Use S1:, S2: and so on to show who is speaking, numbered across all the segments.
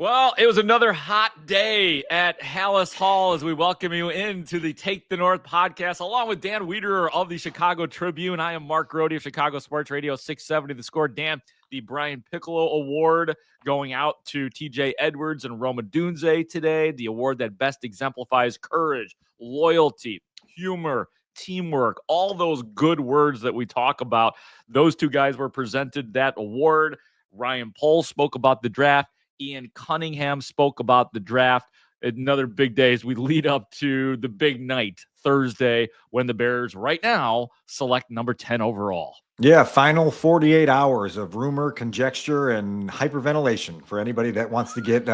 S1: Well, it was another hot day at Haugh as we welcome you into the Take the North podcast, along with Dan Wiederer of the Chicago Tribune. I am Mark Grote of Chicago Sports Radio 670 The Score. Dan, the Brian Piccolo Award going out to TJ Edwards and Roma Dunze today, the award that best exemplifies courage, loyalty, humor, teamwork, all those good words that we talk about. Those two guys were presented that award. Ryan Pohl spoke about the draft. Ian Cunningham spoke about the draft. Another big day as we lead up to the big night, Thursday, when the Bears right now select number 10 overall.
S2: Yeah, final 48 hours of rumor, conjecture, and hyperventilation for anybody that wants to get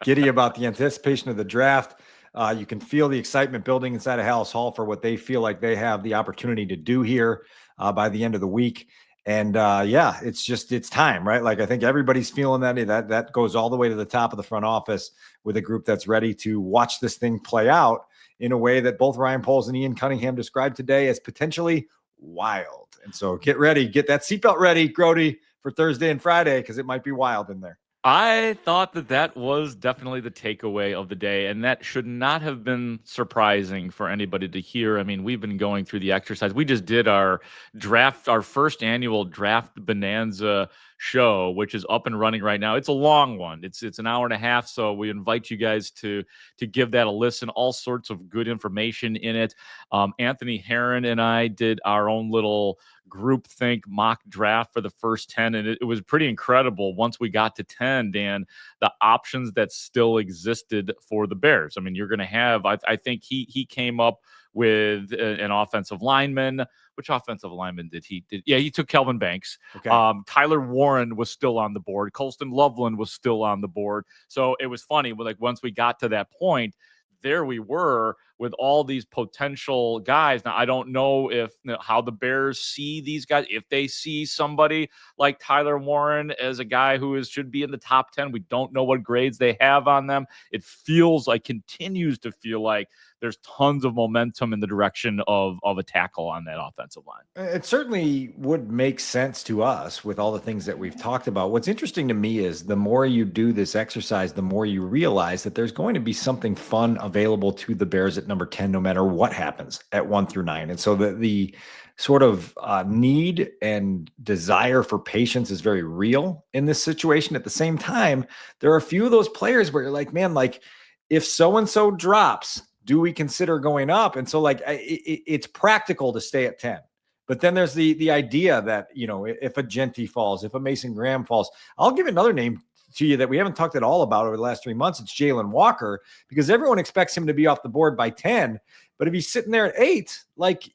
S2: giddy about the anticipation of the draft. You can feel the excitement building inside of Haugh for what they feel like they have the opportunity to do here by the end of the week. And yeah, it's time, right? Like I think everybody's feeling that goes all the way to the top of the front office with a group that's ready to watch this thing play out in a way that both Ryan Poles and Ian Cunningham described today as potentially wild. And so get ready, get that seatbelt ready, Grote, for Thursday and Friday, because it might be wild in there.
S1: I thought that was definitely the takeaway of the day, and that should not have been surprising for anybody to hear. I mean, we've been going through the exercise. We just did our first annual draft bonanza show, which is up and running right now. It's a long one. It's an hour and a half, so we invite you guys to give that a listen. All sorts of good information in it. Anthony Herron and I did our own little groupthink mock draft for the first 10, and it was pretty incredible. Once we got to 10, Dan, the options that still existed for the Bears. I mean, you're going to have, I think he came up with an offensive lineman. Which offensive lineman did he? Yeah, he took Kelvin Banks.
S2: Okay.
S1: Tyler Warren was still on the board. Colston Loveland was still on the board. So it was funny. Like once we got to that point, there we were with all these potential guys. Now, I don't know how the Bears see these guys. If they see somebody like Tyler Warren as a guy who should be in the top 10, we don't know what grades they have on them. It continues to feel like there's tons of momentum in the direction of a tackle on that offensive line.
S2: It certainly would make sense to us with all the things that we've talked about. What's interesting to me is the more you do this exercise, the more you realize that there's going to be something fun available to the Bears at number 10, no matter what happens at 1 through 9. And so the sort of need and desire for patience is very real in this situation. At the same time, there are a few of those players where you're like, man, like if so-and-so drops, do we consider going up? And so like it's practical to stay at 10. But then there's the idea that, you know, if a Genty falls, if a Mason Graham falls, I'll give another name to you that we haven't talked at all about over the last 3 months. It's Jalen Walker, because everyone expects him to be off the board by 10. But if he's sitting there at 8, like,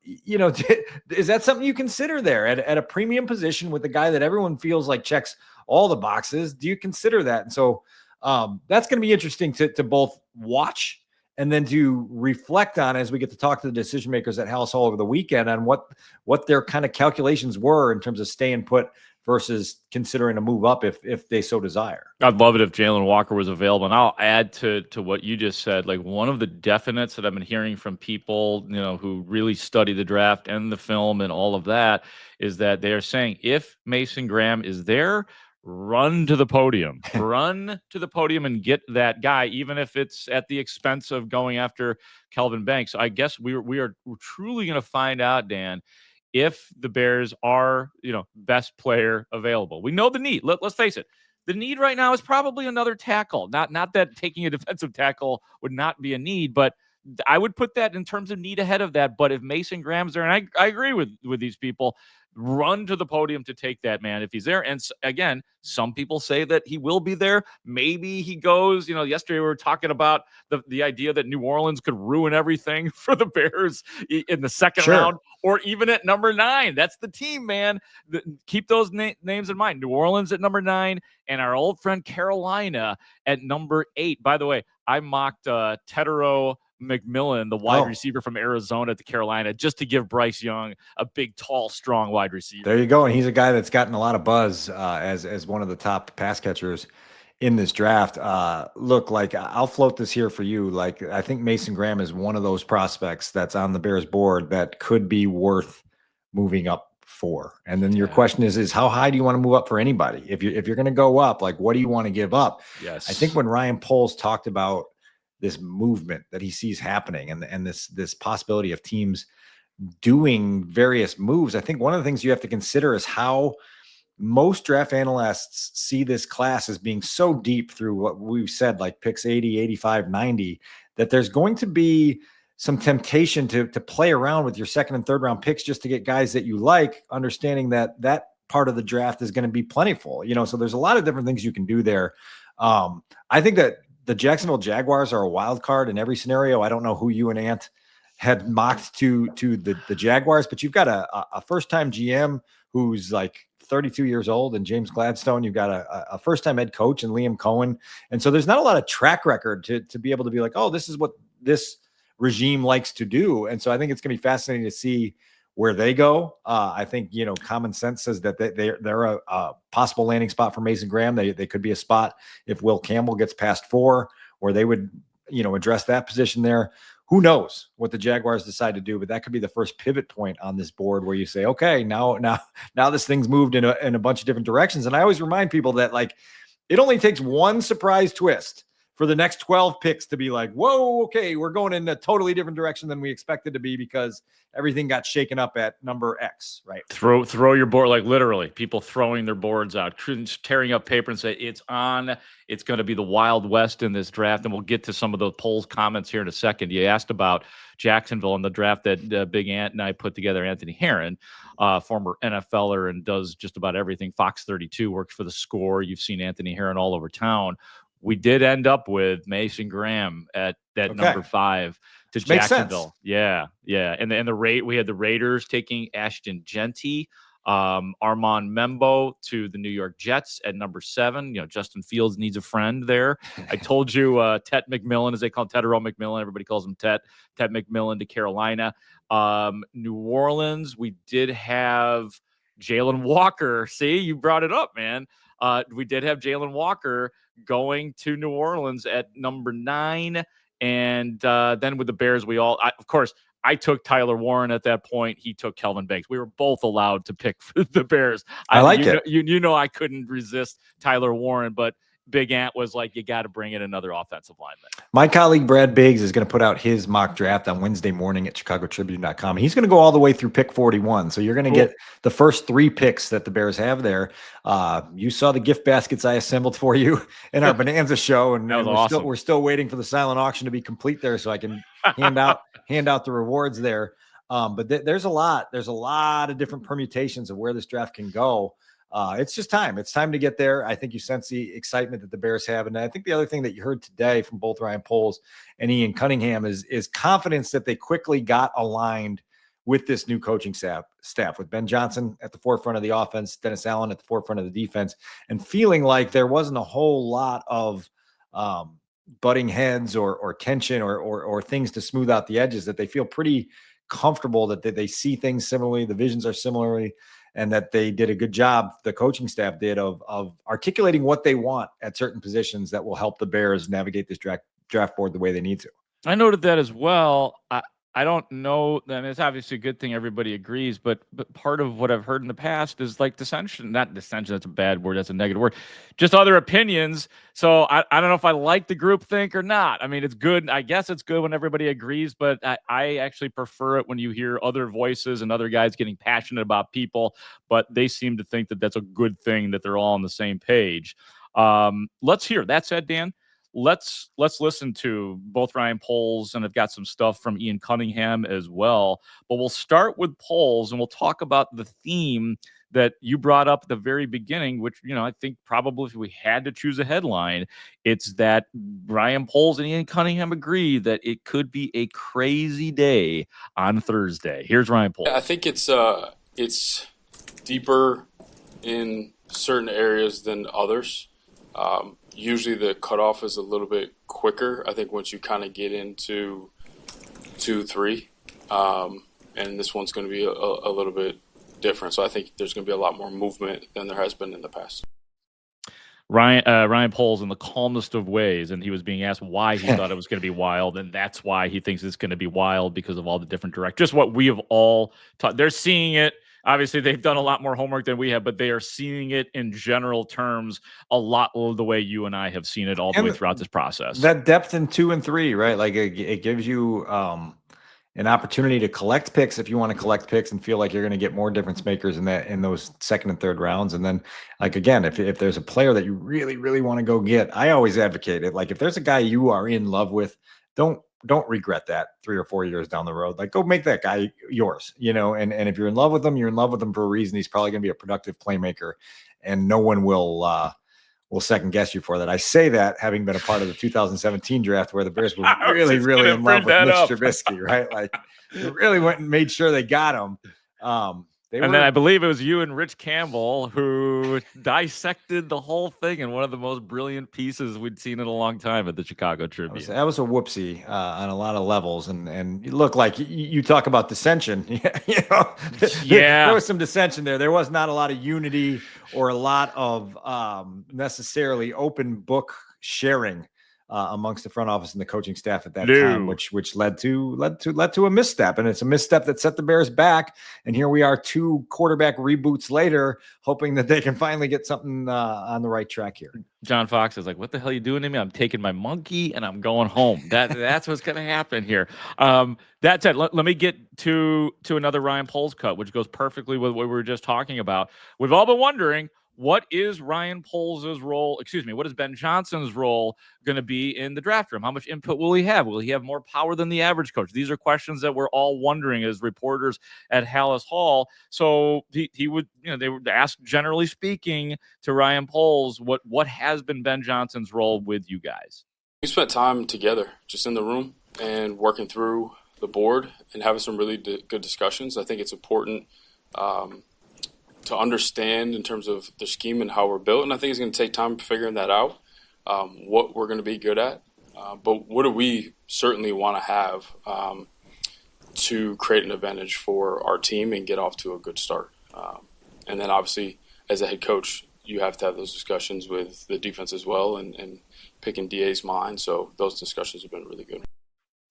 S2: you know, is that something you consider there at a premium position with the guy that everyone feels like checks all the boxes? Do you consider that? And so that's going to be interesting to both watch and then to reflect on as we get to talk to the decision makers at Haugh over the weekend on what their kind of calculations were in terms of staying put versus considering a move up if they so desire.
S1: I'd love it if Jalen Walker was available. And I'll add to what you just said. Like one of the definites that I've been hearing from people, you know, who really study the draft and the film and all of that is that they are saying if Mason Graham is there, run to the podium, and get that guy, even if it's at the expense of going after Kelvin Banks. So I guess we're truly going to find out, Dan, if the Bears are, you know, best player available. We know the need. Let's face it. The need right now is probably another tackle. Not that taking a defensive tackle would not be a need, but I would put that in terms of need ahead of that. But if Mason Graham's there, and I agree with these people, run to the podium to take that man if he's there. And again, some people say that he will be there. Maybe he goes, you know, yesterday we were talking about the idea that New Orleans could ruin everything for the Bears in the second round, or even at number 9. That's the team, man. Keep those names in mind. New Orleans at number 9 and our old friend Carolina at number 8. By the way, I mocked Tetero McMillan, the wide receiver from Arizona to Carolina, just to give Bryce Young a big, tall, strong wide receiver.
S2: There you go. And he's a guy that's gotten a lot of buzz as one of the top pass catchers in this draft. Look, like I'll float this here for you. Like I think Mason Graham is one of those prospects that's on the Bears board that could be worth moving up 4. And then your question is how high do you want to move up for anybody? If you're going to go up, like, what do you want to give up?
S1: Yes.
S2: I think when Ryan Poles talked about this movement that he sees happening and this possibility of teams doing various moves, I think one of the things you have to consider is how most draft analysts see this class as being so deep through what we've said, like picks 80, 85, 90, that there's going to be some temptation to play around with your second and third round picks just to get guys that you like, understanding that part of the draft is going to be plentiful, so there's a lot of different things you can do there. I think that the Jacksonville Jaguars are a wild card in every scenario. I don't know who you and Ant had mocked to the Jaguars, but you've got a first-time GM who's like 32 years old, and James Gladstone. You've got a first-time head coach and Liam Cohen. And so there's not a lot of track record to be able to be like, oh, this is what this regime likes to do. And so I think it's going to be fascinating to see where they go. I think, common sense says that they're a possible landing spot for Mason Graham. They could be a spot if Will Campbell gets past 4, where they would, address that position there. Who knows what the Jaguars decide to do, but that could be the first pivot point on this board where you say, okay, now this thing's moved in a bunch of different directions. And I always remind people that, like, it only takes one surprise twist for the next 12 picks to be like, whoa, okay, we're going in a totally different direction than we expected to be because everything got shaken up at number X, right?
S1: Throw your board, like literally people throwing their boards out, tearing up paper and say, it's on. It's going to be the Wild West in this draft. And we'll get to some of the polls comments here in a second. You asked about Jacksonville and the draft that Big Ant and I put together. Anthony Herron, former NFLer and does just about everything. Fox 32 works for The Score. You've seen Anthony Herron all over town. We did end up with Mason Graham at number 5 to Jacksonville. Yeah. And we had the Raiders taking Ashton Genty, Armand Membo to the New York Jets at number 7. Justin Fields needs a friend there. I told you Tet McMillan, as they call him, Tetero McMillan. Everybody calls him Tet McMillan to Carolina. New Orleans, we did have Jalen Walker. See, you brought it up, man. We did have Jalen Walker going to New Orleans at number 9. And then with the Bears, of course, I took Tyler Warren at that point. He took Kelvin Banks. We were both allowed to pick for the Bears.
S2: I like it.
S1: I couldn't resist Tyler Warren, but Big Ant was like, you got to bring in another offensive lineman.
S2: My colleague Brad Biggs is going to put out his mock draft on Wednesday morning at chicagotribune.com. He's going to go all the way through pick 41. So you're going to get the first 3 picks that the Bears have there. You saw the gift baskets I assembled for you in our Bonanza show, and we're still waiting for the silent auction to be complete there so I can hand out the rewards there. But there's a lot of different permutations of where this draft can go. It's just time. It's time to get there. I think you sense the excitement that the Bears have. And I think the other thing that you heard today from both Ryan Poles and Ian Cunningham is confidence that they quickly got aligned with this new coaching staff with Ben Johnson at the forefront of the offense, Dennis Allen at the forefront of the defense, and feeling like there wasn't a whole lot of butting heads or tension or things to smooth out the edges, that they feel pretty comfortable that they see things similarly. The visions are similarly. And that they did a good job, the coaching staff did, of articulating what they want at certain positions that will help the Bears navigate this draft board the way they need to.
S1: I noted that as well. I don't know. I mean, it's obviously a good thing everybody agrees, but part of what I've heard in the past is like dissension. Not dissension, that's a bad word. That's a negative word. Just other opinions. So I don't know if I like the group think or not. I mean, it's good. I guess it's good when everybody agrees, but I actually prefer it when you hear other voices and other guys getting passionate about people, but they seem to think that that's a good thing, that they're all on the same page. Let's hear. That said, Dan, let's listen to both Ryan Poles, and I've got some stuff from Ian Cunningham as well. But we'll start with Poles, and we'll talk about the theme that you brought up at the very beginning, which, I think probably if we had to choose a headline, it's that Ryan Poles and Ian Cunningham agree that it could be a crazy day on Thursday. Here's Ryan Poles.
S3: Yeah, I think it's deeper in certain areas than others. Usually the cutoff is a little bit quicker. I think once you kind of get into 2, 3, and this one's going to be a little bit different. So I think there's going to be a lot more movement than there has been in the past.
S1: Ryan Poles in the calmest of ways, and he was being asked why he thought it was going to be wild, and that's why he thinks it's going to be wild because of all the different just what we have all taught. They're seeing it. obviously they've done a lot more homework than we have, but they are seeing it in general terms a lot the way you and I have seen it all the way throughout this process.
S2: That depth in 2 and 3, right? Like it gives you an opportunity to collect picks if you want to collect picks and feel like you're going to get more difference makers in those second and third rounds. And then, like, again, if there's a player that you really, really want to go get, I always advocate it. Like, if there's a guy you are in love with, don't regret that 3 or 4 years down the road. Like, go make that guy yours, and if you're in love with him, you're in love with him for a reason. He's probably going to be a productive playmaker, and no one will second guess you for that. I say that having been a part of the 2017 draft where the Bears were really, really in love with Mitch Trubisky, right? Like, they really went and made sure they got him.
S1: Then I believe it was you and Rich Campbell who dissected the whole thing in one of the most brilliant pieces we'd seen in a long time at the Chicago Tribune.
S2: That was a whoopsie on a lot of levels, and you look like you talk about dissension. There was some dissension there. There was not a lot of unity or a lot of necessarily open book sharing amongst the front office and the coaching staff at that time, which led to a misstep, and it's a misstep that set the Bears back. And here we are, 2 quarterback reboots later, hoping that they can finally get something on the right track here.
S1: John Fox is like, "What the hell are you doing to me? I'm taking my monkey and I'm going home." That's what's going to happen here. That said, let me get to another Ryan Poles cut, which goes perfectly with what we were just talking about. We've all been wondering, what is Ryan Poles' role? What is Ben Johnson's role going to be in the draft room? How much input will he have? Will he have more power than the average coach? These are questions that we're all wondering as reporters at Haugh. So he would, they would ask, generally speaking, to Ryan Poles, what has been Ben Johnson's role with you guys?
S3: We spent time together, just in the room and working through the board and having some really good discussions. I think it's important to understand in terms of the scheme and how we're built. And I think it's going to take time figuring that out, what we're going to be good at. But what do we certainly want to have to create an advantage for our team and get off to a good start. And then obviously, as a head coach, you have to have those discussions with the defense as well and picking DA's mind. So those discussions have been really good.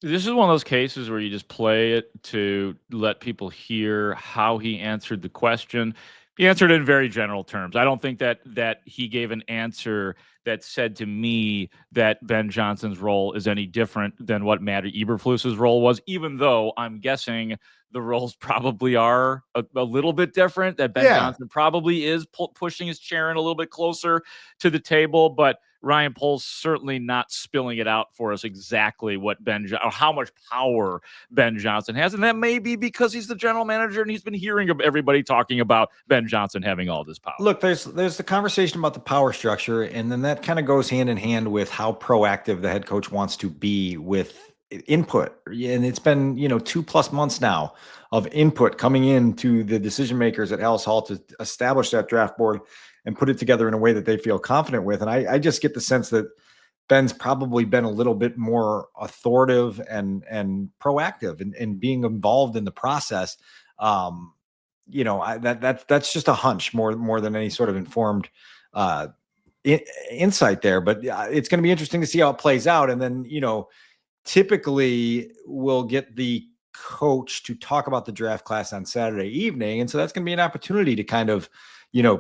S1: This is one of those cases where you just play it to let people hear how he answered the question. He answered it in very general terms. I don't think that he gave an answer that said to me that Ben Johnson's role is any different than what Matt Eberflus's role was, even though I'm guessing the roles probably are a little bit different, that Ben Johnson probably is pushing his chair in a little bit closer to the table, but Ryan Poles certainly not spilling it out for us exactly what or how much power Ben Johnson has. And that may be because he's the general manager and he's been hearing everybody talking about Ben Johnson having all this power.
S2: Look, there's the conversation about the power structure, and then that kind of goes hand in hand with how proactive the head coach wants to be with input. And it's been, 2+ months now of input coming into the decision makers at Haugh to establish that draft board and put it together in a way that they feel confident with. And I just get the sense that Ben's probably been a little bit more authoritative and proactive in being involved in the process. That's just a hunch more than any sort of informed insight there. But it's going to be interesting to see how it plays out. And then, typically we'll get the coach to talk about the draft class on Saturday evening. And so that's going to be an opportunity to kind of,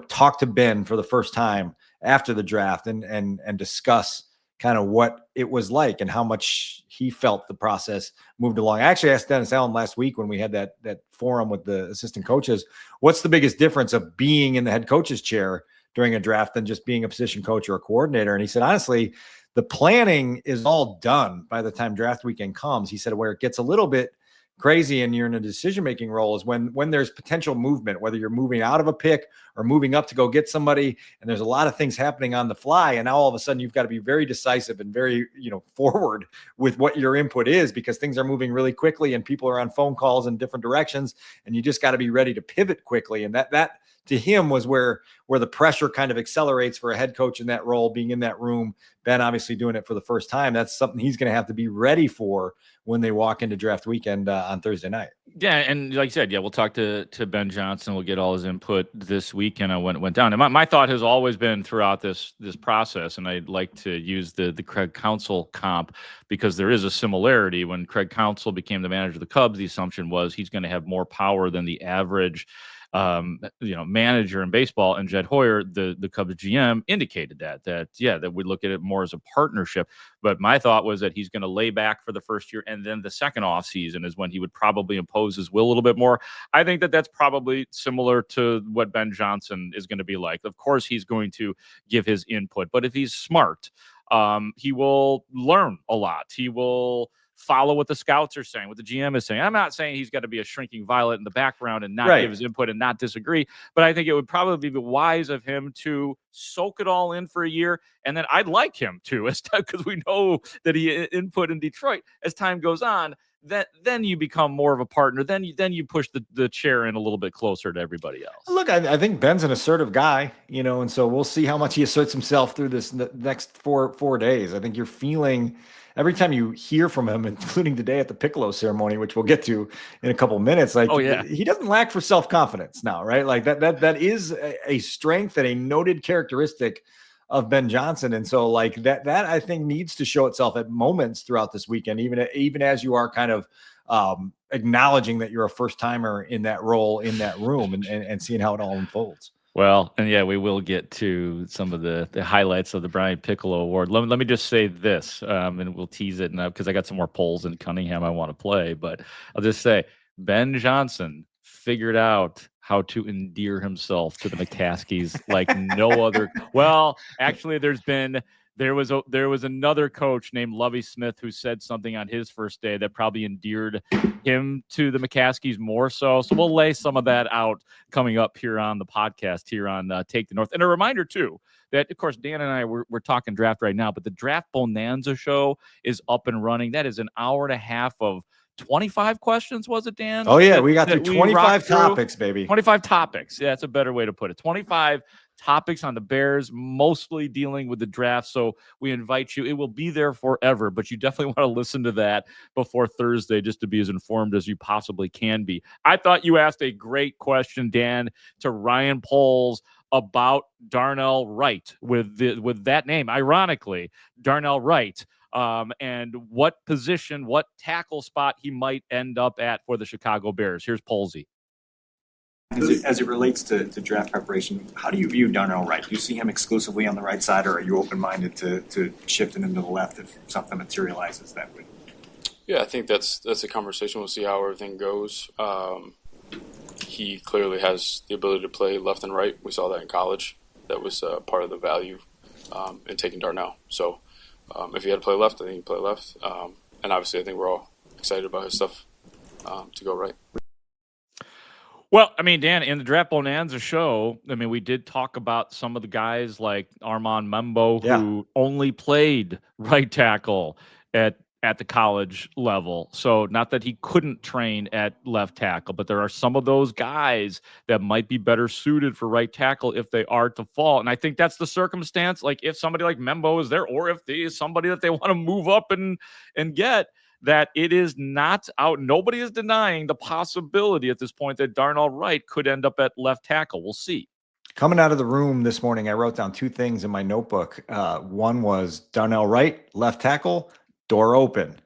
S2: talk to Ben for the first time after the draft and discuss kind of what it was like and how much he felt the process moved along. I actually asked Dennis Allen last week when we had that forum with the assistant coaches, what's the biggest difference of being in the head coach's chair during a draft than just being a position coach or a coordinator? And he said, honestly, the planning is all done by the time draft weekend comes. He said, where it gets a little bit crazy and you're in a decision-making role is when there's potential movement, whether you're moving out of a pick or moving up to go get somebody, and there's a lot of things happening on the fly. And now all of a sudden you've got to be very decisive and very, forward with what your input is, because things are moving really quickly and people are on phone calls in different directions, and you just got to be ready to pivot quickly. And that to him was where the pressure kind of accelerates for a head coach in that role, being in that room. Ben obviously doing it for the first time. That's something he's going to have to be ready for when they walk into draft weekend on Thursday night.
S1: Yeah, and like you said, we'll talk to Ben Johnson. We'll get all his input this weekend on when it went down. And my thought has always been throughout this process, and I'd like to use the Craig Counsell comp because there is a similarity. When Craig Counsell became the manager of the Cubs, the assumption was he's going to have more power than the average manager in baseball, and Jed Hoyer, the Cubs GM, indicated that we look at it more as a partnership. But my thought was that he's going to lay back for the first year, and then the second off season is when he would probably impose his will a little bit more. I think that that's probably similar to what Ben Johnson is going to be like. Of course, he's going to give his input, but if he's smart, he will learn a lot. He will follow what the scouts are saying, what the GM is saying. I'm not saying he's got to be a shrinking violet in the background and not give his input and not disagree, but I think it would probably be wise of him to soak it all in for a year. And then I'd like him to, because we know that he input in Detroit as time goes on. Then you become more of a partner. Then you push the chair in a little bit closer to everybody else.
S2: Look, I think Ben's an assertive guy, and so we'll see how much he asserts himself through this next four days. I think you're feeling every time you hear from him, including today at the Piccolo ceremony, which we'll get to in a couple of minutes. Like, he doesn't lack for self-confidence now, right? Like that is a strength and a noted characteristic of Ben Johnson. And so like that I think needs to show itself at moments throughout this weekend, even as you are kind of acknowledging that you're a first timer in that role, in that room, and seeing how it all unfolds.
S1: Well, and yeah, we will get to some of the highlights of the Brian Piccolo Award. Let me just say this, and we'll tease it because I got some more polls in Cunningham I want to play, but I'll just say Ben Johnson figured out how to endear himself to the McCaskies like no other. Well, actually, there was another coach named Lovie Smith who said something on his first day that probably endeared him to the McCaskies more so. So we'll lay some of that out coming up here on the podcast here on Take the North. And a reminder too that, of course, Dan and I we're talking draft right now, but the Draft Bonanza show is up and running. That is an hour and a half of 25 questions, was it, Dan?
S2: Oh, yeah. We got through 25 topics, baby.
S1: 25 topics. Yeah, that's a better way to put it. 25 topics on the Bears, mostly dealing with the draft. So we invite you. It will be there forever, but you definitely want to listen to that before Thursday just to be as informed as you possibly can be. I thought you asked a great question, Dan, to Ryan Poles about Darnell Wright with that name. Ironically, Darnell Wright. And what position, what tackle spot he might end up at for the Chicago Bears. Here's Polsey.
S4: As it relates to draft preparation, how do you view Darnell Wright? Do you see him exclusively on the right side, or are you open-minded to shifting into the left if something materializes that way?
S3: Yeah, I think that's a conversation. We'll see how everything goes. He clearly has the ability to play left and right. We saw that in college. That was part of the value in taking Darnell. So if he had to play left, I think he'd play left. And obviously I think we're all excited about his stuff to go right.
S1: Well, I mean, Dan, in the Draft Bonanza show, I mean, we did talk about some of the guys like Armand Membo, who only played right tackle at the college level. So not that he couldn't train at left tackle, but there are some of those guys that might be better suited for right tackle if they are to fall. And I think that's the circumstance. Like if somebody like Membo is there, or if there is somebody that they want to move up and get, that it is not out. Nobody is denying the possibility at this point that Darnell Wright could end up at left tackle. We'll see.
S2: Coming out of the room this morning, I wrote down two things in my notebook. One was Darnell Wright, left tackle, door open.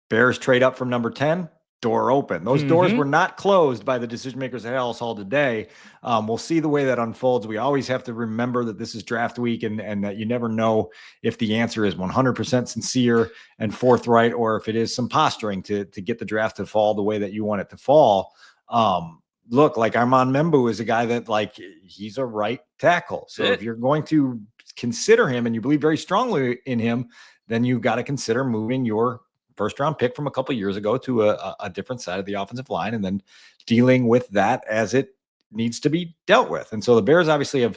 S2: Bears trade up from number 10, door open. Those doors were not closed by the decision makers at Halas Hall today. We'll see the way that unfolds. We always have to remember that this is draft week and that you never know if the answer is 100% sincere and forthright, or if it is some posturing to get the draft to fall the way that you want it to fall. Look, like Armand Membo is a guy that like he's a right tackle. So if you're going to consider him and you believe very strongly in him, then you've got to consider moving your first round pick from a couple of years ago to a different side of the offensive line and then dealing with that as it needs to be dealt with. And so the Bears obviously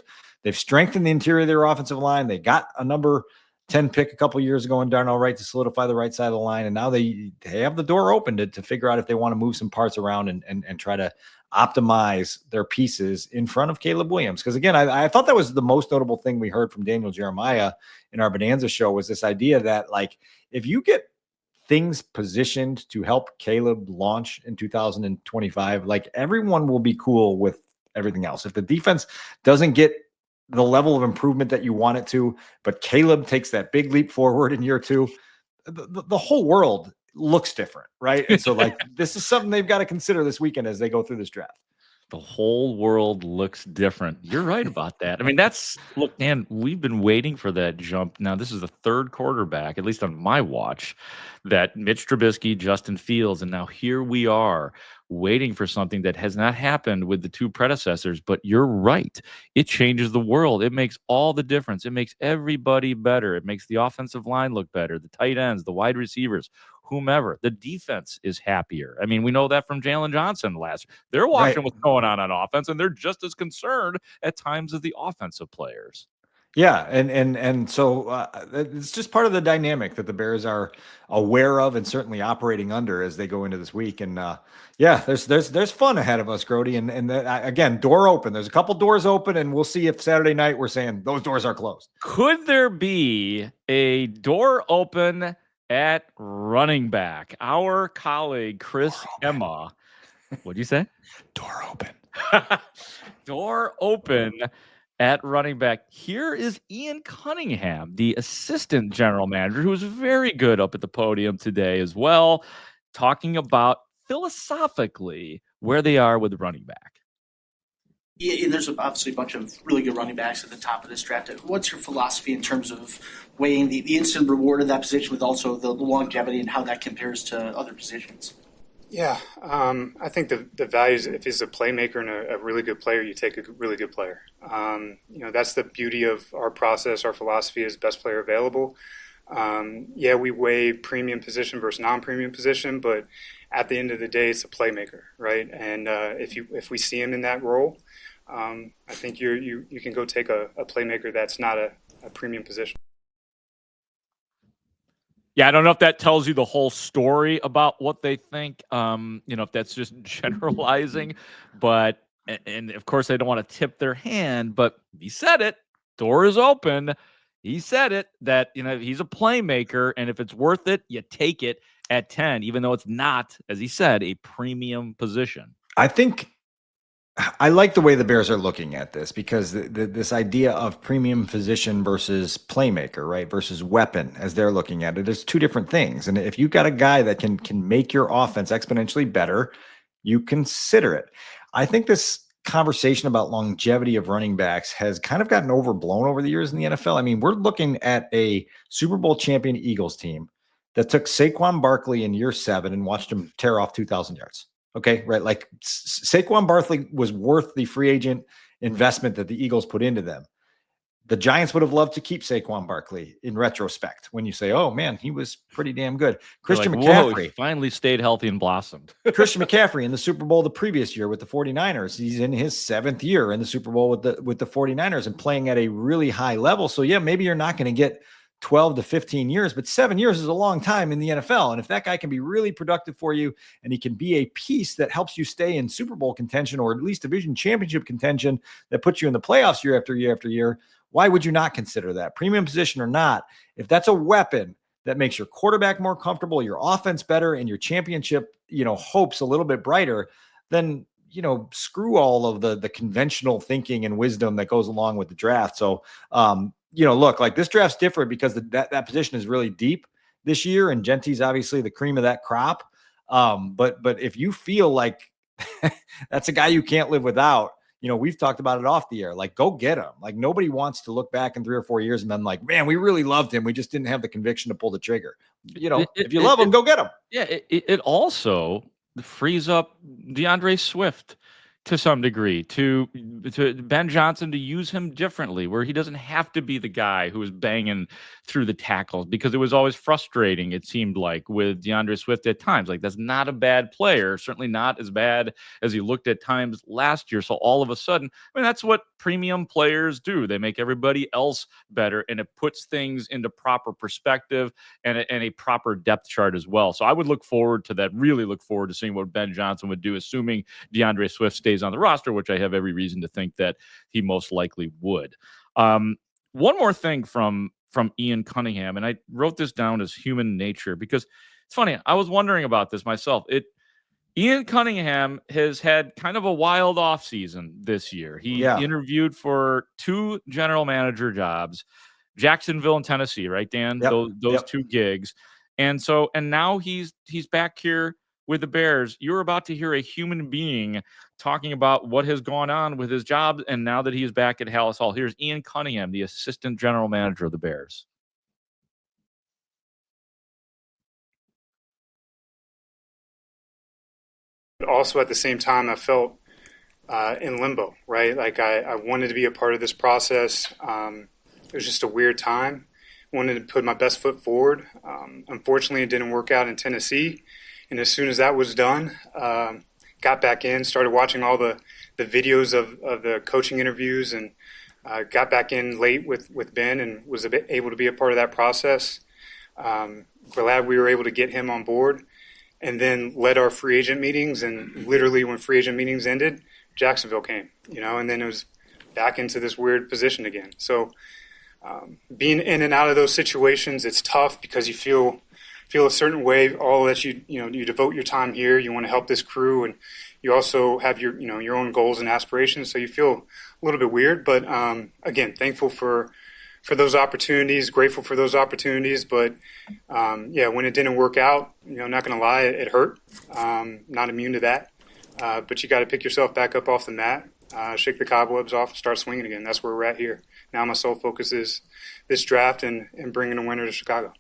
S2: they've strengthened the interior of their offensive line. They got a number 10 pick a couple of years ago in Darnell Wright to solidify the right side of the line. And now they have the door open to figure out if they want to move some parts around and try to optimize their pieces in front of Caleb Williams. Because again, I thought that was the most notable thing we heard from Daniel Jeremiah in our Bonanza show, was this idea that like, if you get things positioned to help Caleb launch in 2025, like everyone will be cool with everything else. If the defense doesn't get the level of improvement that you want it to, but Caleb takes that big leap forward in year two, the whole world looks different, right? And so like this is something they've got to consider this weekend as they go through this draft.
S1: the whole world looks different. You're right about that. I mean, look, man, we've been waiting for that jump. Now, this is the third quarterback, at least on my watch, that Mitch Trubisky, Justin Fields, and now here we are waiting for something that has not happened with the two predecessors. But you're right. It changes the world. It makes all the difference. It makes everybody better. It makes the offensive line look better, the tight ends, the wide receivers, whomever. The defense is happier. I mean, we know that from Jalen Johnson last year. They're watching what's going on offense, and they're just as concerned at times as the offensive players.
S2: Yeah, and so it's just part of the dynamic that the Bears are aware of and certainly operating under as they go into this week. And yeah, there's fun ahead of us, Grote. And again, door open. There's a couple doors open, and we'll see if Saturday night we're saying those doors are closed.
S1: Could there be a door open at running back? Our colleague Chris Emma, what'd you say?
S2: Door open.
S1: Door open at running back. Here is Ian Cunningham, the assistant general manager, who was very good up at the podium today as well, talking about philosophically where they are with running back.
S5: Yeah, there's obviously a bunch of really good running backs at the top of this draft. What's your philosophy in terms of weighing the instant reward of that position with also the longevity and how that compares to other positions?
S6: Yeah, I think the values, if he's a playmaker and a really good player, you take a really good player. That's the beauty of our process. Our philosophy is best player available. Yeah, we weigh premium position versus non-premium position, but at the end of the day, it's a playmaker, right? And if we see him in that role, I think you can go take a playmaker that's not a premium position.
S1: Yeah, I don't know if that tells you the whole story about what they think. If that's just generalizing, but and of course they don't want to tip their hand, but he said it. Door is open. He said it that he's a playmaker, and if it's worth it, you take it at 10, even though it's not, as he said, a premium position.
S2: I think I like the way the Bears are looking at this because this idea of premium position versus playmaker, right, versus weapon, as they're looking at it, is two different things. And if you've got a guy that can make your offense exponentially better, you consider it. I think this conversation about longevity of running backs has kind of gotten overblown over the years in the NFL. I mean, we're looking at a Super Bowl champion Eagles team that took Saquon Barkley in year 7 and watched him tear off 2,000 yards. Okay, right. Like Saquon Barkley was worth the free agent investment that the Eagles put into them. The Giants would have loved to keep Saquon Barkley in retrospect when you say, oh man, he was pretty damn good. Christian McCaffrey
S1: he finally stayed healthy and blossomed.
S2: Christian McCaffrey in the Super Bowl the previous year with the 49ers. He's in his 7th year in the Super Bowl with the 49ers and playing at a really high level. So yeah, maybe you're not going to get 12 to 15 years, but 7 years is a long time in the NFL. And if that guy can be really productive for you and he can be a piece that helps you stay in Super Bowl contention or at least division championship contention that puts you in the playoffs year after year after year, why would you not consider that? Premium position or not, if that's a weapon that makes your quarterback more comfortable, your offense better, and your championship, hopes a little bit brighter, then screw all of the conventional thinking and wisdom that goes along with the draft. So look, like this draft's different because that position is really deep this year, and Genty's obviously the cream of that crop. But if you feel like that's a guy you can't live without, we've talked about it off the air. Like, go get him. Like, nobody wants to look back in 3 or 4 years and then like, man, we really loved him. We just didn't have the conviction to pull the trigger. If you love him, go get him.
S1: Yeah, it also frees up DeAndre Swift to some degree, to Ben Johnson to use him differently, where he doesn't have to be the guy who is banging through the tackles, because it was always frustrating, it seemed like, with DeAndre Swift at times. Like, that's not a bad player, certainly not as bad as he looked at times last year. So all of a sudden, that's what premium players do. They make everybody else better, and it puts things into proper perspective and a proper depth chart as well. So I would look forward to that, really look forward to seeing what Ben Johnson would do, assuming DeAndre Swift stays on the roster, which I have every reason to think that he most likely would. One more thing from Ian Cunningham, and I wrote this down as human nature because it's funny. I was wondering about this myself. Ian Cunningham has had kind of a wild offseason this year. He interviewed for 2 general manager jobs, Jacksonville and Tennessee, right, Dan?
S2: Yep.
S1: Those 2 gigs. And now he's back here with the Bears. You're about to hear a human being talking about what has gone on with his job, and now that he is back at Haugh Hall. Here's Ian Cunningham, the assistant general manager of the Bears.
S6: But also at the same time, I felt in limbo, right? Like I wanted to be a part of this process. It was just a weird time. Wanted to put my best foot forward. Unfortunately, it didn't work out in Tennessee. And as soon as that was done, got back in, started watching all the videos of the coaching interviews, and got back in late with Ben and was able to be a part of that process. Glad we were able to get him on board, and then led our free agent meetings. And literally when free agent meetings ended, Jacksonville came, and then it was back into this weird position again. So being in and out of those situations, it's tough because you feel a certain way. All that you devote your time here. You want to help this crew, and you also have your own goals and aspirations. So you feel a little bit weird, but again, thankful for those opportunities, grateful for those opportunities. But when it didn't work out, not going to lie, it hurt. Not immune to that. But you got to pick yourself back up off the mat, shake the cobwebs off, and start swinging again. That's where we're at here. Now my sole focus is this draft and bringing a winner to Chicago.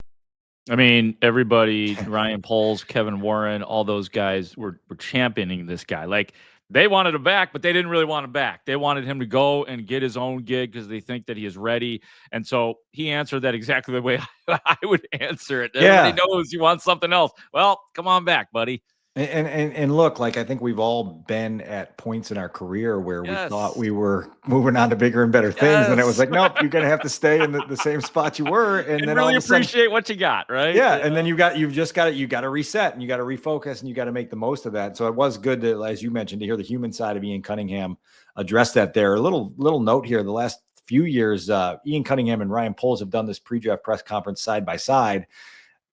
S1: I mean, everybody, Ryan Poles, Kevin Warren, all those guys were championing this guy. Like, they wanted him back, but they didn't really want him back. They wanted him to go and get his own gig because they think that he is ready. And so he answered that exactly the way I would answer it. Everybody knows you want something else. Well, come on back, buddy.
S2: And look, like, I think we've all been at points in our career where we thought we were moving on to bigger and better things, and it was like, nope, you're gonna have to stay in the same spot you were, and then
S1: really
S2: all of a sudden,
S1: appreciate what you got, right?
S2: Yeah, and then you got to reset, and you got to refocus, and you got to make the most of that. So it was good to, as you mentioned, to hear the human side of Ian Cunningham address that there. A little note here: the last few years, Ian Cunningham and Ryan Poles have done this pre-draft press conference side by side.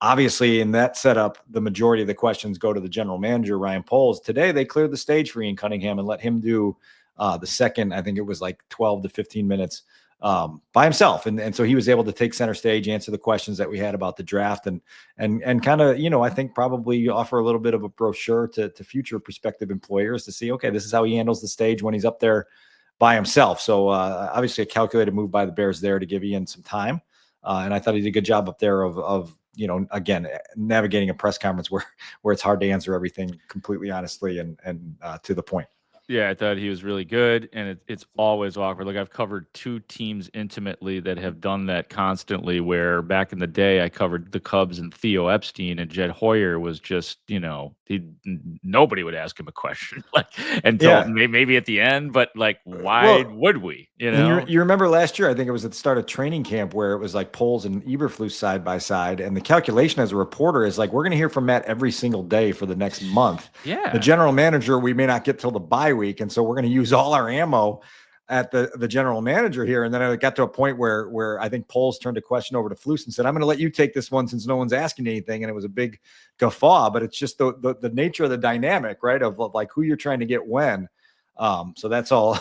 S2: Obviously, in that setup, the majority of the questions go to the general manager, Ryan Poles. Today, they cleared the stage for Ian Cunningham and let him do the second, I think it was like 12 to 15 minutes by himself. And so he was able to take center stage, answer the questions that we had about the draft, and kind of, I think probably offer a little bit of a brochure to future prospective employers to see, okay, this is how he handles the stage when he's up there by himself. So obviously a calculated move by the Bears there to give Ian some time. And I thought he did a good job up there of again, navigating a press conference where it's hard to answer everything completely honestly and to the point.
S1: Yeah, I thought he was really good, and it's always awkward. Like, I've covered two teams intimately that have done that constantly, where back in the day I covered the Cubs and Theo Epstein, and Jed Hoyer was just, nobody would ask him a question until maybe at the end, but like, why would we?
S2: You remember last year, I think it was at the start of training camp, where it was like Poles and Eberflus side by side, and the calculation as a reporter is like, we're going to hear from Matt every single day for the next month.
S1: Yeah,
S2: the general manager we may not get till the bye week, and so we're going to use all our ammo at the general manager here. And then it got to a point where I think Poles turned a question over to Flus and said, I'm going to let you take this one since no one's asking anything. And it was a big guffaw, but it's just the nature of the dynamic, right? Of like who you're trying to get when. So that's all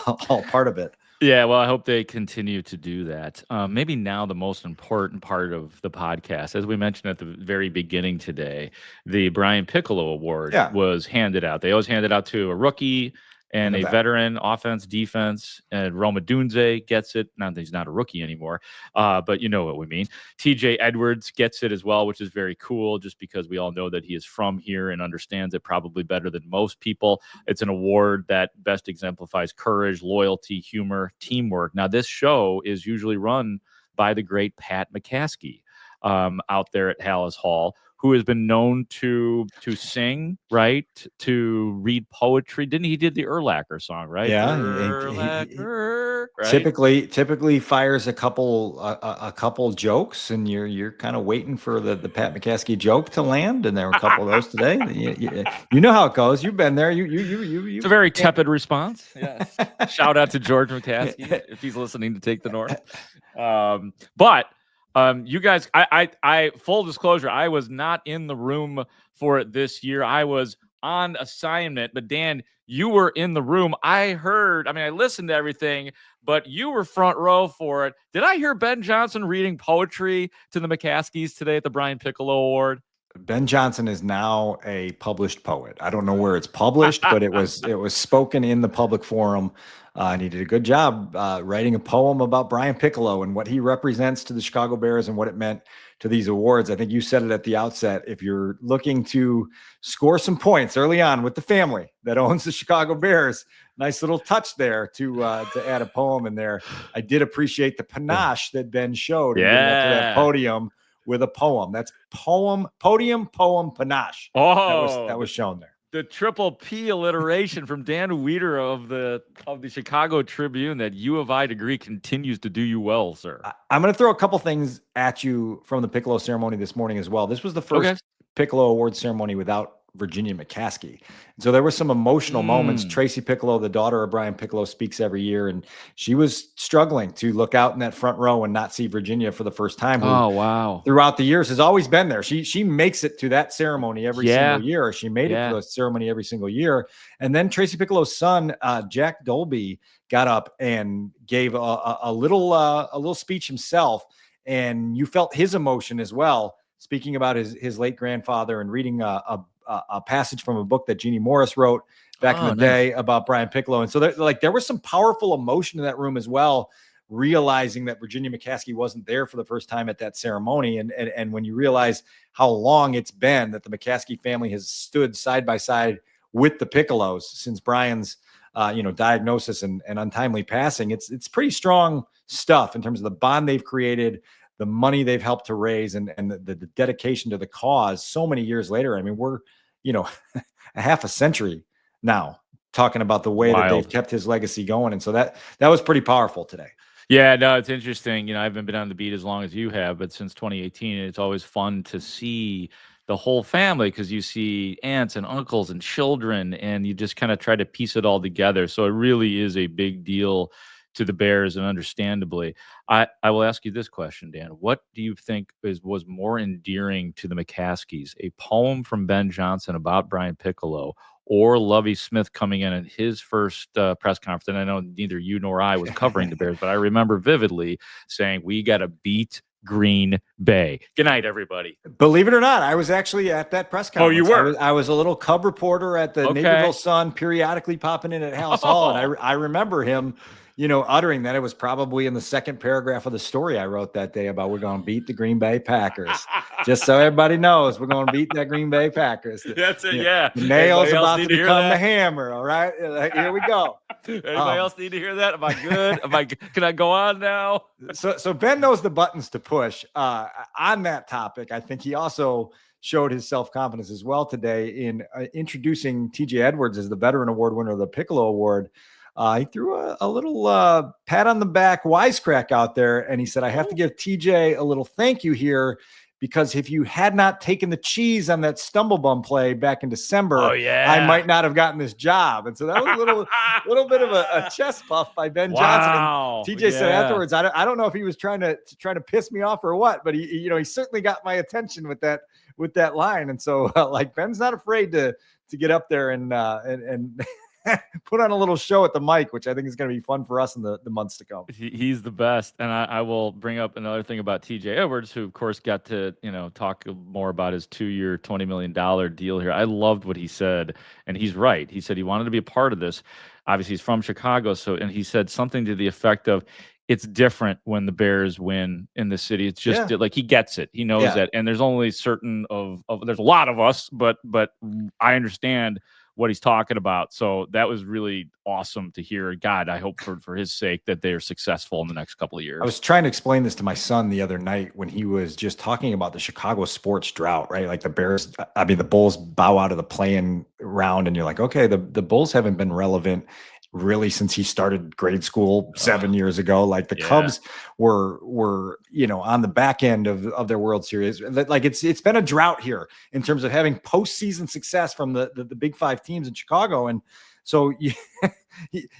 S2: part of it.
S1: Yeah, well, I hope they continue to do that. Maybe now the most important part of the podcast, as we mentioned at the very beginning today, the Brian Piccolo Award was handed out. They always hand it out to a rookie and a veteran, offense, defense, and Roma Dunze gets it. Not that he's not a rookie anymore, but you know what we mean. TJ Edwards gets it as well, which is very cool, just because we all know that he is from here and understands it probably better than most people. It's an award that best exemplifies courage, loyalty, humor, teamwork. Now, this show is usually run by the great Pat McCaskey out there at Haugh Hall, who has been known to sing, right? To read poetry. He did the Urlacher song, right?
S2: Yeah.
S1: Urlacher,
S2: right? Typically fires a couple jokes, and you're kind of waiting for the Pat McCaskey joke to land, and there were a couple of those today. You know how it goes. You've been there.
S1: It's a very tepid response. Yes. Shout out to George McCaskey if he's listening to Take the North. But you guys, I full disclosure, I was not in the room for it this year. I was on assignment, but Dan, you were in the room. I listened to everything, but you were front row for it. Did I hear Ben Johnson reading poetry to the McCaskies today at the Brian Piccolo Award?
S2: Ben Johnson is now a published poet. I don't know where it's published, but it was spoken in the public forum. And he did a good job writing a poem about Brian Piccolo and what he represents to the Chicago Bears and what it meant to these awards. I think you said it at the outset. If you're looking to score some points early on with the family that owns the Chicago Bears, nice little touch there to add a poem in there. I did appreciate the panache that Ben showed in getting up to that podium with a poem. That's podium, poem, panache.
S1: Oh,
S2: that was shown there.
S1: The triple P alliteration from Dan Wiederer of the Chicago Tribune. That U of I degree continues to do you well, sir.
S2: I'm going to throw a couple things at you from the Piccolo ceremony this morning as well. This was the first Piccolo Award ceremony without Virginia McCaskey. And so there were some emotional moments. Tracy Piccolo, the daughter of Brian Piccolo, speaks every year, and she was struggling to look out in that front row and not see Virginia for the first time.
S1: Oh, wow.
S2: Throughout the years has always been there. She makes it to that ceremony every single year. She made it to the ceremony every single year. And then Tracy Piccolo's son, Jack Dolby, got up and gave a little speech himself, and you felt his emotion as well, speaking about his late grandfather and reading a passage from a book that Jeannie Morris wrote back in the day about Brian Piccolo. And so there was some powerful emotion in that room as well, realizing that Virginia McCaskey wasn't there for the first time at that ceremony. And when you realize how long it's been that the McCaskey family has stood side by side with the Piccolos since Brian's diagnosis and untimely passing, it's pretty strong stuff in terms of the bond they've created, the money they've helped to raise, and the dedication to the cause so many years later. I mean, we're, a half a century now talking about the way that they've kept his legacy going. And so that was pretty powerful today.
S1: Yeah, no, it's interesting. I haven't been on the beat as long as you have, but since 2018, it's always fun to see the whole family, because you see aunts and uncles and children, and you just kind of try to piece it all together. So it really is a big deal to the Bears, and understandably. I will ask you this question, Dan. What do you think was more endearing to the McCaskies, a poem from Ben Johnson about Brian Piccolo, or Lovie Smith coming in at his first press conference? And I know neither you nor I was covering the Bears, but I remember vividly saying, we got to beat Green Bay. Good night, everybody.
S2: Believe it or not, I was actually at that press conference.
S1: Oh, you were?
S2: I was a little cub reporter at the Naperville Sun, periodically popping in at Haugh Hall, and I remember him uttering that. It was probably in the second paragraph of the story I wrote that day about we're going to beat the Green Bay Packers. Just so everybody knows, we're going to beat that Green Bay Packers.
S1: That's it, yeah.
S2: The nail's about to become the hammer, all right? Here we go.
S1: Anybody else need to hear that? Am I good? Can I go on now?
S2: So Ben knows the buttons to push. On that topic, I think he also showed his self-confidence as well today in introducing TJ Edwards as the Veteran Award winner of the Piccolo Award. He threw a little pat on the back wisecrack out there, and he said, I have to give TJ a little thank you here, because if you had not taken the cheese on that stumblebum play back in December, I might not have gotten this job. And so that was a little bit of a chest puff by Ben Johnson. And TJ said afterwards, I don't know if he was trying to piss me off or what, but he certainly got my attention with that line. And so Ben's not afraid to get up there and put on a little show at the mic, which I think is going to be fun for us in the months to come.
S1: He's the best. And I will bring up another thing about TJ Edwards, who of course got to, talk more about his 2-year, $20 million deal here. I loved what he said. And he's right. He said he wanted to be a part of this. Obviously he's from Chicago. And he said something to the effect of, it's different when the Bears win in the city. It's just like, he gets it. He knows that. And there's only certain there's a lot of us, but I understand what he's talking about. So that was really awesome to hear. God, I hope for his sake that they're successful in the next couple of years.
S2: I was trying to explain this to my son the other night when he was just talking about the Chicago sports drought, right? Like the Bulls bow out of the play-in round, and you're like, okay, the Bulls haven't been relevant really since he started grade school 7 years ago. Like the Cubs were on the back end of their World Series. Like it's been a drought here in terms of having postseason success from the big five teams in Chicago. And so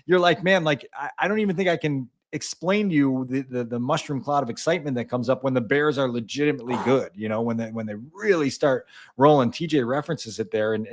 S2: you're like, man, like I don't even think I can explain to you the mushroom cloud of excitement that comes up when the Bears are legitimately good, when they really start rolling. TJ references it there, and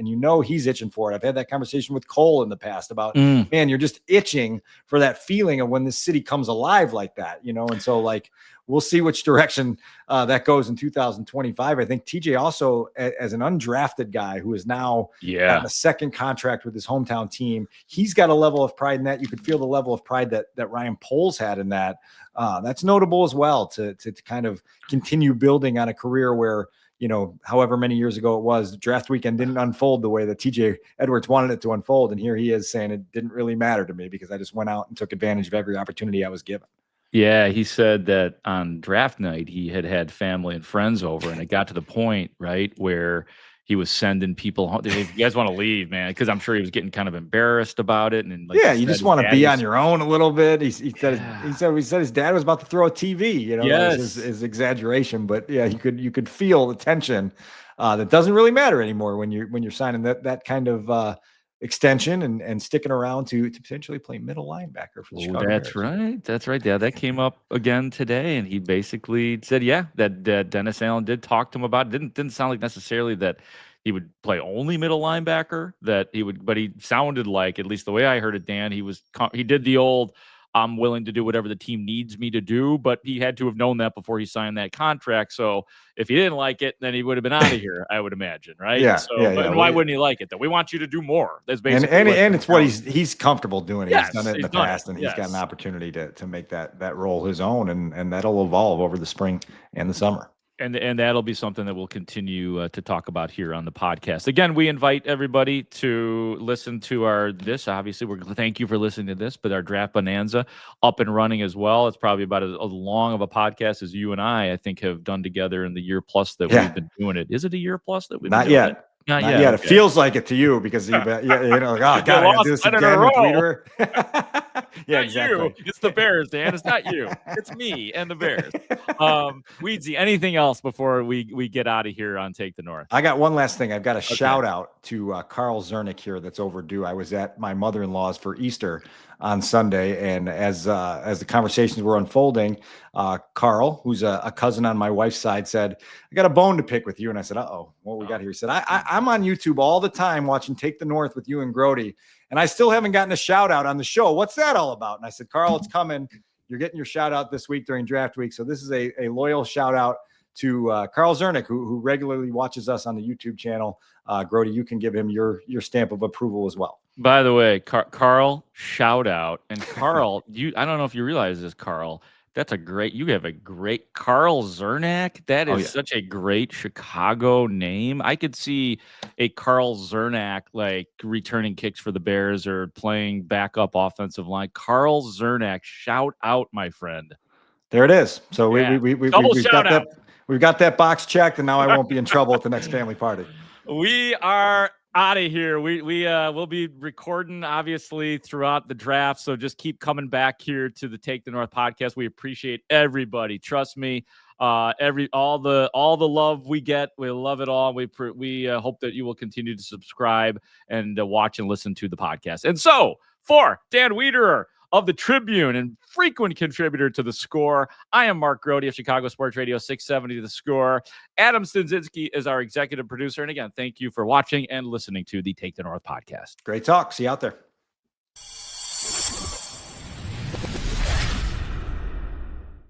S2: he's itching for it. I've had that conversation with Cole in the past about, man, you're just itching for that feeling of when this city comes alive like that, and so like we'll see which direction that goes in 2025. I think TJ also, as an undrafted guy who is now on a second contract with his hometown team, he's got a level of pride in that. You could feel the level of pride that Ryan Poles had in that. That's notable as well to kind of continue building on a career where, however many years ago it was, draft weekend didn't unfold the way that TJ Edwards wanted it to unfold. And here he is saying it didn't really matter to me because I just went out and took advantage of every opportunity I was given.
S1: Yeah, he said that on draft night, he had family and friends over, and it got to the point, right, where he was sending people home. If you guys want to leave, man, because I'm sure he was getting kind of embarrassed about it. And
S2: you just want to be on your own a little bit. He said his dad was about to throw a TV. That was his exaggeration, but yeah, you could feel the tension. That doesn't really matter anymore when you're signing that kind of extension and sticking around to potentially play middle linebacker for the Chicago Bears.
S1: That's right. Yeah, that came up again today, and he basically said, that Dennis Allen did talk to him about it. Didn't sound like necessarily that he would play only middle linebacker, but he sounded like, at least the way I heard it, Dan, he did the old, I'm willing to do whatever the team needs me to do, but he had to have known that before he signed that contract. So if he didn't like it, then he would have been out of here, I would imagine, right? And why wouldn't he like it? Though we want you to do more. That's basically
S2: and it's what he's comfortable doing. He's done it in the past, and he's got an opportunity to make that role his own, and that'll evolve over the spring and the summer.
S1: And that'll be something that we'll continue to talk about here on the podcast. Again, we invite everybody to listen to this. Obviously, thank you for listening to this, but our Draft Bonanza up and running as well. It's probably about as long of a podcast as you and I think, have done together in the year plus that we've been doing it. Is it a year plus that we've been doing
S2: yet.
S1: It?
S2: Not yet. Okay. It feels like it to you because oh God, I gotta do this again with Wiederer. Yeah, exactly.
S1: You. It's the Bears, Dan. It's not you. It's me and the Bears. Weedsy, anything else before we get out of here on Take the North?
S2: I got one last thing. I've got a shout out to Carl Zernick here that's overdue. I was at my mother-in-law's for Easter on Sunday, and as the conversations were unfolding, Carl, who's a cousin on my wife's side, said, I got a bone to pick with you. And I said, what we got here? He said, I'm on YouTube all the time watching Take the North with you and Grote, and I still haven't gotten a shout out on the show. What's that all about? And I said, Carl, it's coming. You're getting your shout out this week during draft week. So this is a loyal shout out to Carl Zernick, who regularly watches us on the YouTube channel. Grote, you can give him your stamp of approval as well.
S1: By the way, Carl, shout out. And Carl, I don't know if you realize this, Carl. You have a great Carl Zernick. That is such a great Chicago name. I could see a Carl Zernick like returning kicks for the Bears or playing backup offensive line. Carl Zernick, shout out, my friend.
S2: There it is. So we've got that box checked, and now I won't be in trouble at the next family party.
S1: We are out of here. We'll be recording obviously throughout the draft, so just keep coming back here to the Take the North podcast. We appreciate everybody. Trust me, all the love we get, we love it all. We hope that you will continue to subscribe and watch and listen to the podcast. And so for Dan Wiederer of the Tribune and frequent contributor to The Score, I am Mark Grote of Chicago Sports Radio 670 The Score. Adam Stinzinski is our executive producer. And again, thank you for watching and listening to the Take the North podcast.
S2: Great talk. See you out there.